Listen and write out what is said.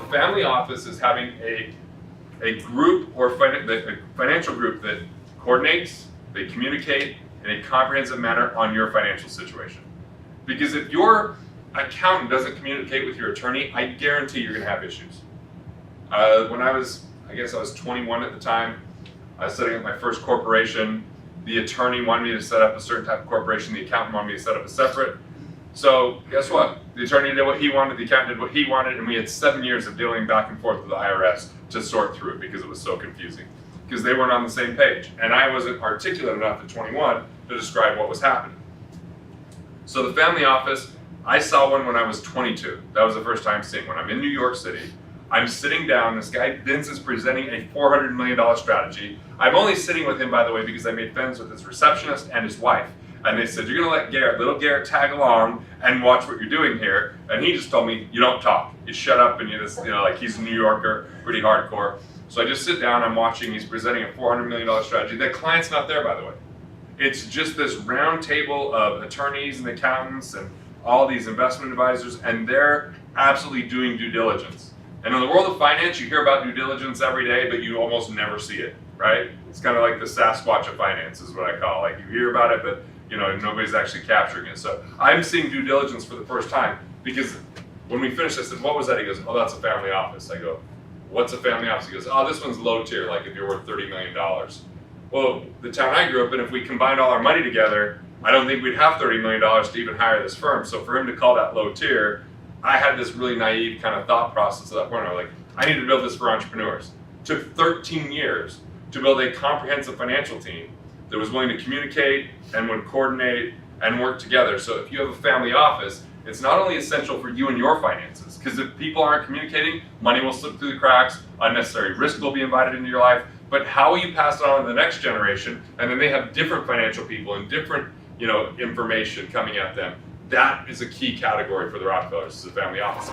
The family office is having a group or a financial group that coordinates, they communicate in a comprehensive manner on your financial situation. Because if your accountant doesn't communicate with your attorney, I guarantee you're going to have issues. When I was 21 at the time, I was setting up my first corporation. The attorney wanted me to set up a certain type of corporation. The accountant wanted me to set up a separate. So guess what? The attorney did what he wanted, the accountant did what he wanted, and we had 7 years of dealing back and forth with the IRS to sort through it because it was so confusing. Because they weren't on the same page. And I wasn't articulate enough at 21 to describe what was happening. So the family office, I saw one when I was 22. That was the first time seeing one. I'm in New York City. I'm sitting down, this guy, Vince, is presenting a $400 million strategy. I'm only sitting with him, by the way, because I made friends with his receptionist and his wife. And they said, you're gonna let little Garrett tag along and watch what you're doing here. And he just told me, you don't talk. You shut up and you just, like he's a New Yorker, pretty hardcore. So I just sit down, I'm watching, he's presenting a $400 million strategy. The client's not there, by the way. It's just this round table of attorneys and accountants and all these investment advisors, and they're absolutely doing due diligence. And in the world of finance, you hear about due diligence every day, but you almost never see it, right? It's kind of like the Sasquatch of finance is what I call it. Like you hear about it, but nobody's actually capturing it. So I'm seeing due diligence for the first time because when we finished, I said, what was that? He goes, oh, that's a family office. I go, what's a family office? He goes, oh, this one's low tier, like if you're worth $30 million. Well, the town I grew up in, if we combined all our money together, I don't think we'd have $30 million to even hire this firm. So for him to call that low tier, I had this really naive kind of thought process at that point. I was like, I need to build this for entrepreneurs. It took 13 years to build a comprehensive financial team that was willing to communicate and would coordinate and work together. So if you have a family office, it's not only essential for you and your finances, because if people aren't communicating, money will slip through the cracks, unnecessary risk will be invited into your life, but how will you pass it on to the next generation? And then they have different financial people and different information coming at them. That is a key category for the Rockefellers, is a family office.